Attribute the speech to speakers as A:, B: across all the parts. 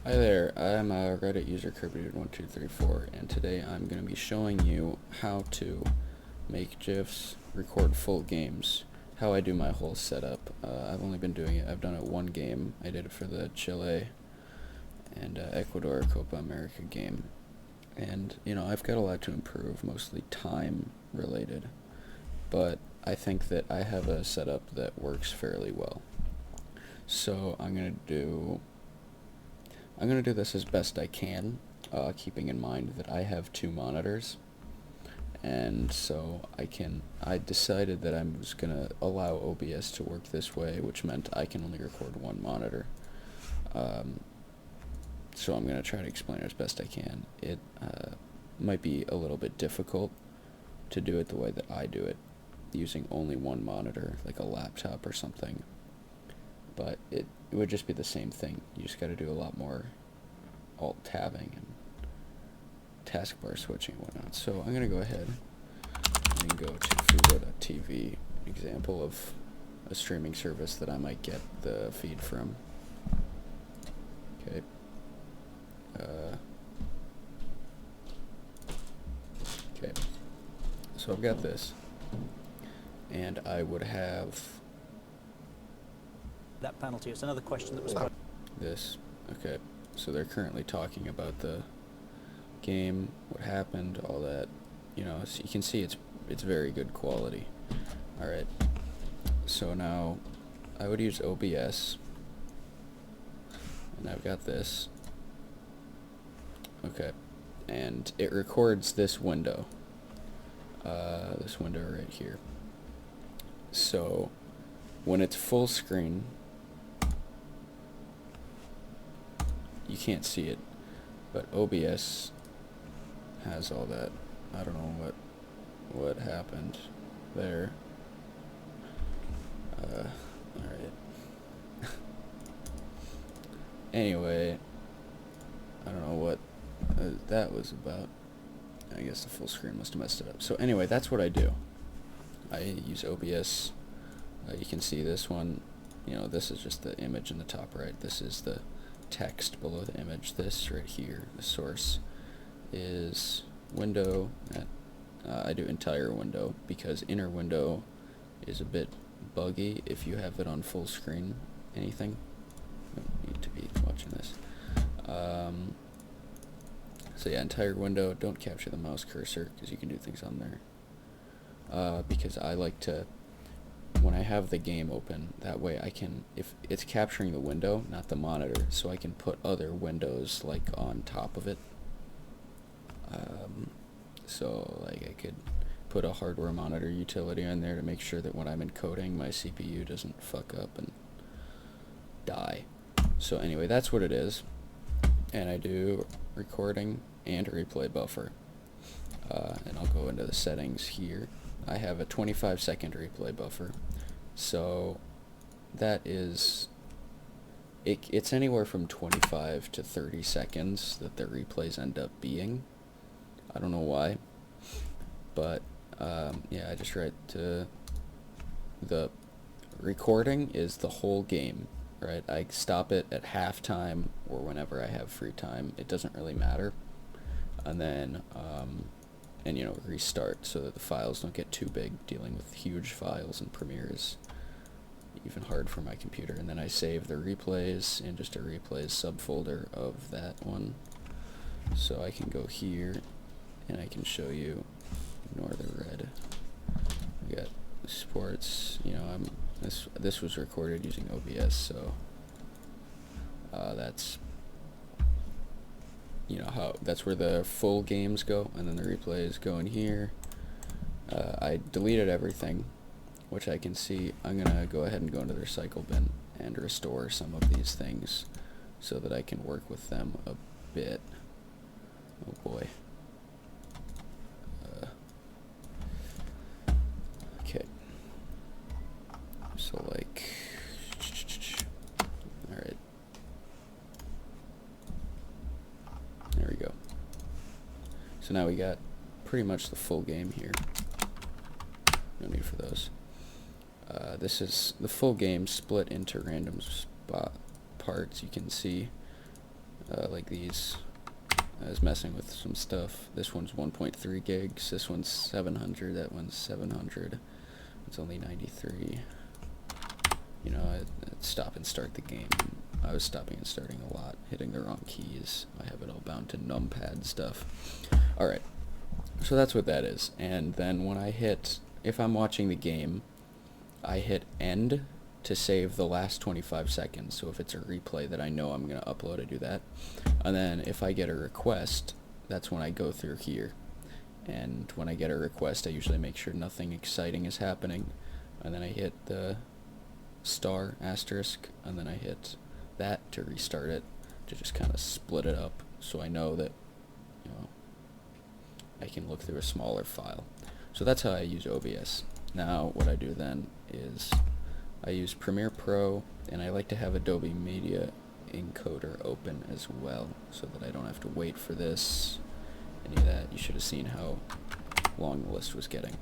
A: Hi there, I'm a Reddit user Kirby1234, and today I'm going to be showing you how to make GIFs, record full games, how I do my whole setup. I've only been doing it, I've done it one game. I did it for the Chile and Ecuador Copa America game. And, I've got a lot to improve, mostly time related, but I think that I have a setup that works fairly well. So I'm going to do this as best I can, keeping in mind that I have two monitors, and so I decided that I was going to allow OBS to work this way, which meant I can only record one monitor. So I'm going to try to explain it as best I can. It might be a little bit difficult to do it the way that I do it, using only one monitor, like a laptop or something, but it would just be the same thing. You just got to do a lot more alt-tabbing and taskbar switching and whatnot. So I'm going to go ahead and go to fubo.tv, example of a streaming service that I might get the feed from. Okay. Okay. So I've got this, and I would have
B: that penalty. It's another question that was
A: this. Okay. So they're currently talking about the game, what happened, all that. So you can see it's very good quality. Alright. So now I would use OBS, and I've got this. Okay. And it records this window. This window right here. So when it's full screen, you can't see it, but OBS has all that. I don't know what happened there. Alright. Anyway, I don't know what that was about. I guess the full screen must have messed it up. So anyway, that's what I do. I use OBS. You can see this one. This is just the image in the top right. This is the text below the image. This right here, the source, is window. I do entire window because inner window is a bit buggy if you have it on full screen. Anything. You don't need to be watching this. So yeah, entire window. Don't capture the mouse cursor because you can do things on there. Because I like to, when I have the game open, that way I can, if it's capturing the window, not the monitor, so I can put other windows like on top of it. So like I could put a hardware monitor utility on there to make sure that when I'm encoding, my CPU doesn't fuck up and die. So anyway, that's what it is. And I do recording and replay buffer. And I'll go into the settings here. I have a 25-second replay buffer. So that is, it's anywhere from 25 to 30 seconds that the replays end up being. I don't know why, but yeah, I just write to the recording is the whole game, right? I stop it at halftime or whenever I have free time. It doesn't really matter. And then, restart so that the files don't get too big. Dealing with huge files in Premiere is even hard for my computer. And then I save the replays in just a replays subfolder of that one. So I can go here and I can show you, ignore the red. We got sports, this was recorded using OBS, so that's that's where the full games go, and then the replays go in here. I deleted everything, which I can see. I'm gonna go ahead and go into the recycle bin and restore some of these things so that I can work with them a bit. Oh boy. Okay. So like, alright. There we go. So now we got pretty much the full game here. No need for those. This is the full game split into random parts. You can see like these. I was messing with some stuff. This one's 1.3 gigs. This one's 700. That one's 700. It's only 93. You know, I'd stop and start the game. I was stopping and starting a lot, hitting the wrong keys. I have it all bound to numpad stuff. Alright, so that's what that is. And then when I hit, if I'm watching the game, I hit end to save the last 25 seconds. So if it's a replay that I know I'm going to upload, I do that. And then if I get a request, that's when I go through here. And when I get a request, I usually make sure nothing exciting is happening. And then I hit the star asterisk, and then I hit that to restart it, to just kind of split it up, so I know that, you know, I can look through a smaller file. So that's how I use OBS. Now what I do then is I use Premiere Pro, and I like to have Adobe Media Encoder open as well, so that I don't have to wait for this, any of that. You should have seen how long the list was getting.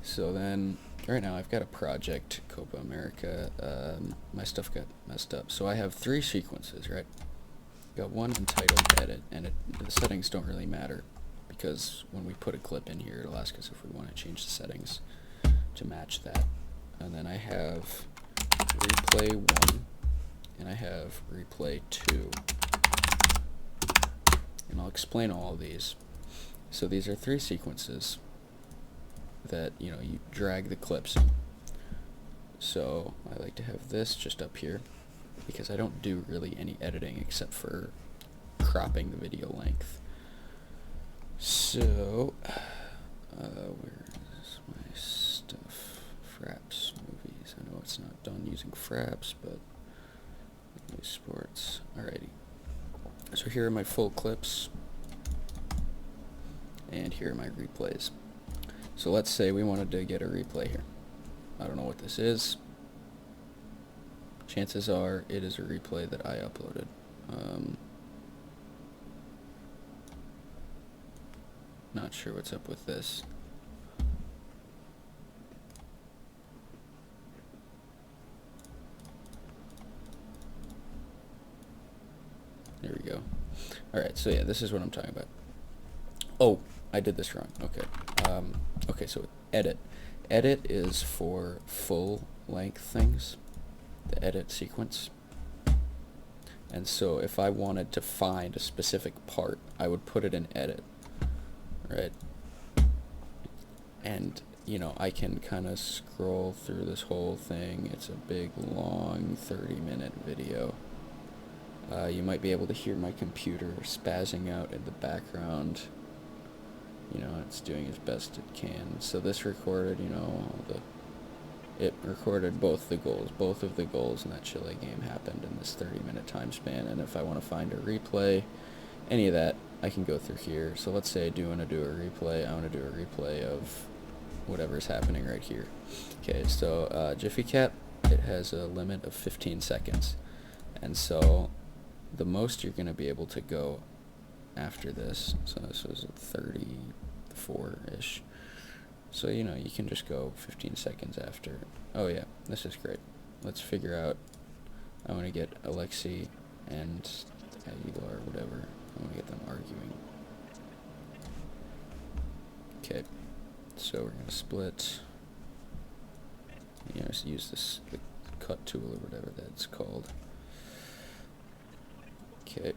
A: So then, right now I've got a project, Copa America. My stuff got messed up. So I have 3 sequences, right? Got one entitled edit, and the settings don't really matter, because when we put a clip in here, it'll ask us if we want to change the settings to match that. And then I have replay 1, and I have replay 2. And I'll explain all of these. So these are 3 sequences that, you know, you drag the clips in. So I like to have this just up here, because I don't do really any editing except for cropping the video length. So where is my stuff? Fraps movies. I know it's not done using Fraps, but new sports. Alrighty. So here are my full clips, and here are my replays. So let's say we wanted to get a replay here. I don't know what this is. Chances are it is a replay that I uploaded. Not sure what's up with this. There we go. Alright, so yeah, this is what I'm talking about. Oh, I did this wrong. Okay. Okay, so edit. Edit is for full length things. The edit sequence. And so if I wanted to find a specific part, I would put it in edit. Right? And, you know, I can kind of scroll through this whole thing. It's a big, long, 30-minute video. You might be able to hear my computer spazzing out in the background. You know, it's doing as best it can. So this recorded, you know, it recorded both of the goals in that Chile game happened in this 30-minute time span. And if I want to find a replay, any of that, I can go through here. So let's say I do want to do a replay. I want to do a replay of whatever's happening right here. Okay, so Jiffy Cat, it has a limit of 15 seconds. And so the most you're going to be able to go after this, so this was 34-ish. So, you know, you can just go 15 seconds after. Oh yeah, this is great. Let's figure out, I want to get Alexei and Aguilar or whatever. I want to get them arguing. Okay, so we're going to split. You know, use this the cut tool or whatever that's called. Okay.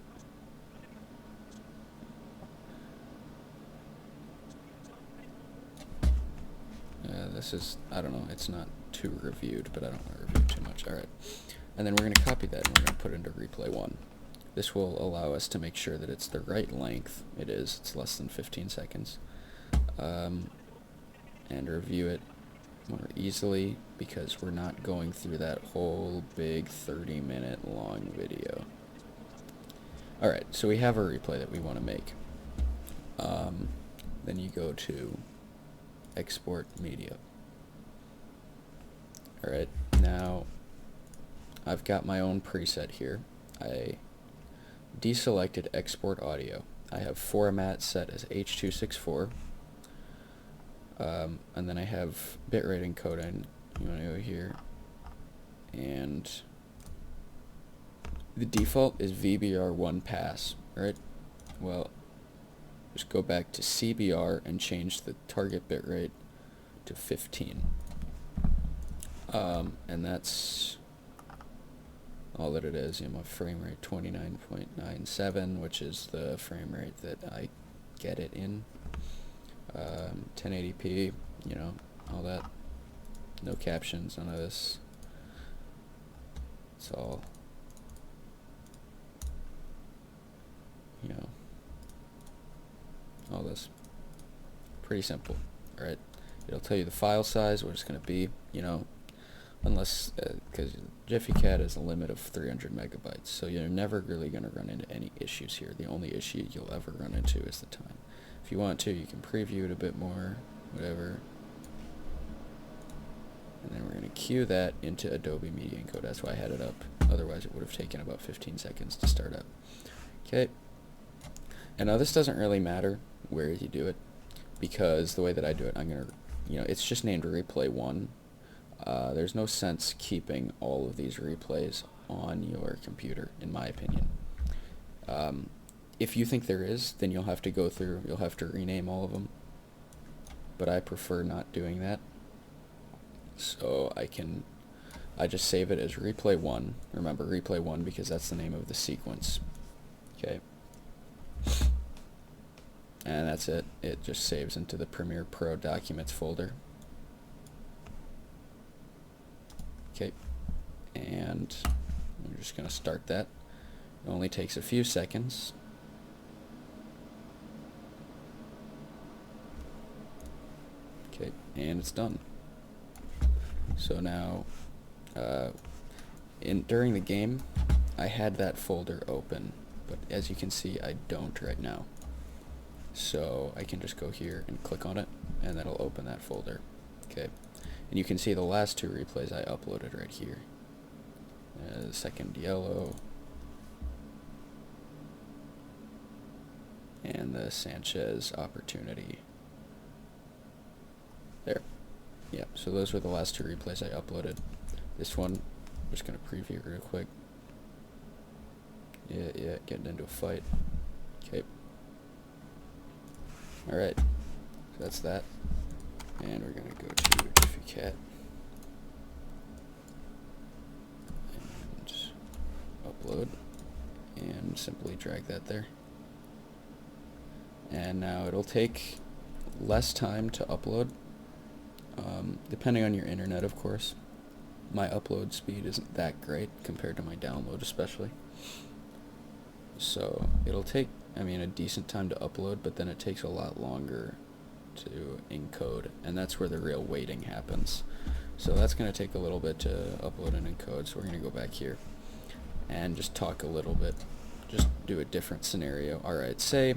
A: This is, I don't know, it's not too reviewed, but I don't want to review too much. Alright. And then we're going to copy that and we're going to put it into replay 1. This will allow us to make sure that it's the right length. It is. It's less than 15 seconds. And review it more easily, because we're not going through that whole big 30-minute long video. Alright, so we have a replay that we want to make. Then you go to Export Media. Alright, now I've got my own preset here. I deselected Export Audio. I have format set as H.264. And then I have bitrate encoding. You want to go here. And the default is VBR1 pass, right? Well, just go back to CBR and change the target bitrate to 15. And that's all that it is. You know, my frame rate 29.97, which is the frame rate that I get it in. 1080p, you know, all that. No captions, none of this. It's all, you know, all this. Pretty simple, right? It'll tell you the file size, what it's going to be, you know, unless, because JiffyCat has a limit of 300 megabytes, so you're never really going to run into any issues here. The only issue you'll ever run into is the time. If you want to, you can preview it a bit more, whatever. And then we're going to queue that into Adobe Media Encode. That's why I had it up. Otherwise, it would have taken about 15 seconds to start up. Okay. And now this doesn't really matter where you do it, because the way that I do it, I'm going to, you know, it's just named Replay 1. There's no sense keeping all of these replays on your computer, in my opinion. If you think there is, then you'll have to go through, you'll have to rename all of them. But I prefer not doing that. So I just save it as Replay 1. Remember, Replay 1 because that's the name of the sequence. Okay. And that's it. It just saves into the Premiere Pro Documents folder. Okay. And we're just going to start that. It only takes a few seconds. Okay, and it's done. So now, during the game, I had that folder open, but as you can see, I don't right now. So I can just go here and click on it, and that'll open that folder. Okay, and you can see the last two replays I uploaded right here. The second yellow, and the Sanchez opportunity. There. Yeah, so those were the last two replays I uploaded. This one, I'm just going to preview it real quick. Yeah, getting into a fight. Okay. Alright, so that's that. And we're going to go to JiffyCat. And upload. And simply drag that there. And now it'll take less time to upload. Depending on your internet, of course. My upload speed isn't that great compared to my download, especially. So it'll take, I mean, a decent time to upload, but then it takes a lot longer to encode, and that's where the real waiting happens. So that's going to take a little bit to upload and encode, so we're going to go back here and just talk a little bit, just do a different scenario. Alright, say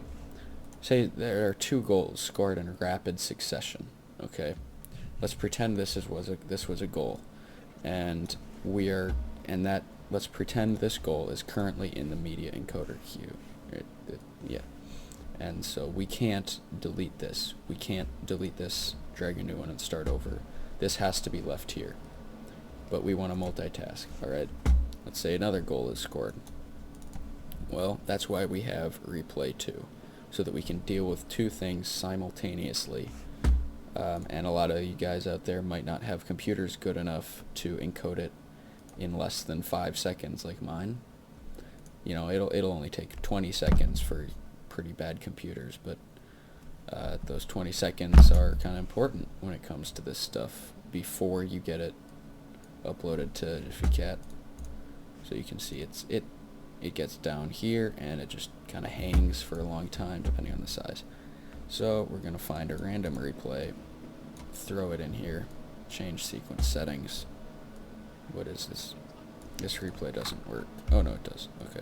A: there are two goals scored in rapid succession, okay? Let's pretend this was a goal, and let's pretend this goal is currently in the media encoder queue. Right? Yeah, and so we can't delete this. We can't delete this, drag a new one, and start over. This has to be left here. But we want to multitask. All right. Let's say another goal is scored. Well, that's why we have Replay 2, so that we can deal with two things simultaneously. And a lot of you guys out there might not have computers good enough to encode it in less than 5 seconds like mine. You know, it'll only take 20 seconds for pretty bad computers, but those 20 seconds are kind of important when it comes to this stuff before you get it uploaded to JiffyCat. So you can see it gets down here and it just kind of hangs for a long time depending on the size. So we're going to find a random replay, throw it in here, change sequence settings. What is this? This replay doesn't work. Oh no, it does. Okay.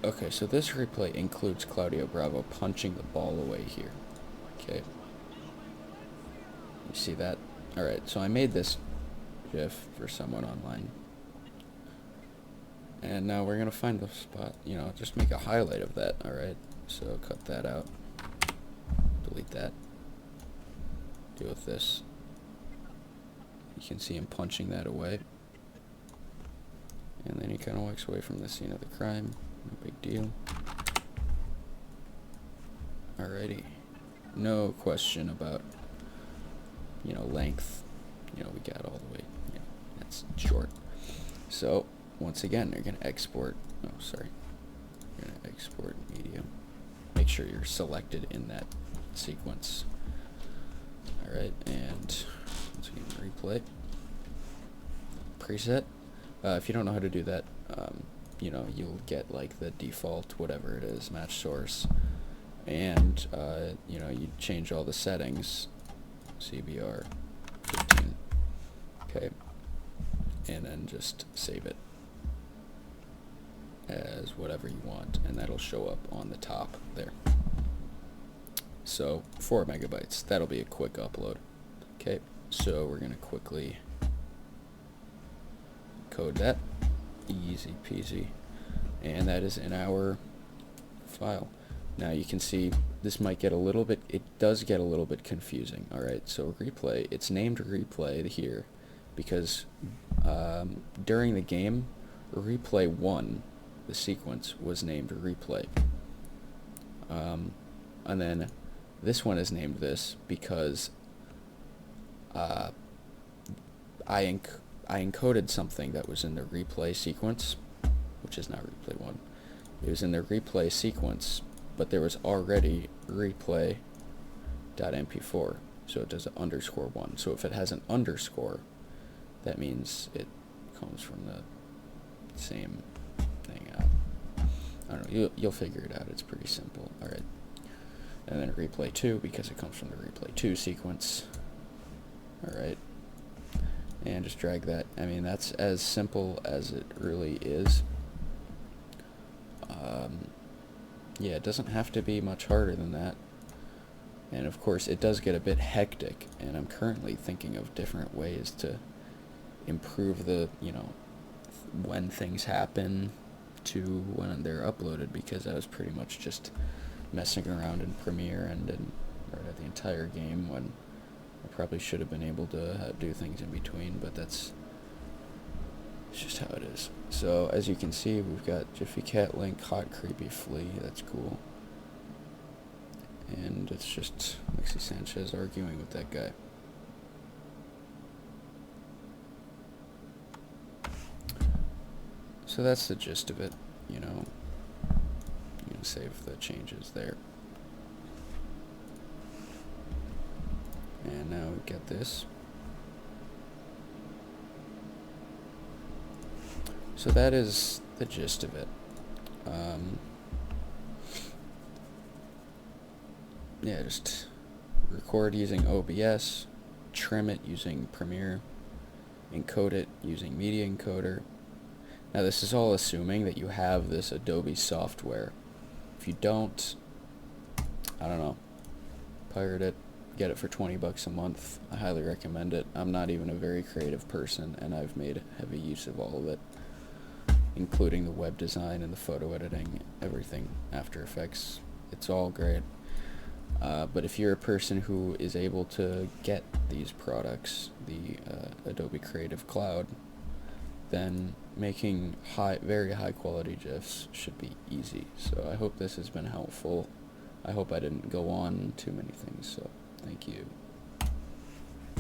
A: Okay, so this replay includes Claudio Bravo punching the ball away here. Okay. You see that? Alright, so I made this GIF for someone online. And now we're gonna find the spot, you know, just make a highlight of that, alright? So cut that out, delete that, deal with this. You can see him punching that away. And then he kind of walks away from the scene of the crime, no big deal. Alrighty, no question about, you know, length, you know, we got all the way, yeah, that's short. So, once again, you're going to export, oh, sorry, you're going to export media. Make sure you're selected in that sequence. Alright, and once again, replay. Preset. If you don't know how to do that, you know, you'll get like the default, whatever it is, match source. And, you know, you change all the settings, CBR 15. Okay. And then just save it as whatever you want, and that'll show up on the top there. So 4 megabytes, that'll be a quick upload. Okay, so we're gonna quickly code that, easy peasy, and that is in our file. Now you can see this might get a little bit, it does get a little bit confusing. Alright, so replay, it's named replay here because during the game, replay 1, the sequence, was named replay. And then this one is named this because I encoded something that was in the replay sequence, which is not replay 1. It was in the replay sequence, but there was already replay.mp4, so it does an _1. So if it has an underscore, that means it comes from the same thing. I don't know, you'll figure it out, it's pretty simple. Alright, and then replay 2 because it comes from the replay 2 sequence. Alright, and just drag that. I mean, that's as simple as it really is. Yeah, it doesn't have to be much harder than that. And of course it does get a bit hectic, and I'm currently thinking of different ways to improve the, you know, when things happen to when they're uploaded, because I was pretty much just messing around in Premiere and the entire game when I probably should have been able to do things in between, but it's just how it is. So as you can see, we've got Jiffy Cat Link, Hot Creepy Flea, that's cool. And it's just Lexi Sanchez arguing with that guy. So that's the gist of it, you know. You can save the changes there. And now we get this. So that is the gist of it. Yeah, just record using OBS, trim it using Premiere, encode it using Media Encoder. Now this is all assuming that you have this Adobe software. If you don't, I don't know, pirate it, get it for 20 bucks a month. I highly recommend it. I'm not even a very creative person, and I've made heavy use of all of it, including the web design and the photo editing, everything, After Effects. It's all great. But if you're a person who is able to get these products, the Adobe Creative Cloud, then making very high quality GIFs should be easy. So I hope this has been helpful. I hope I didn't go on too many things. So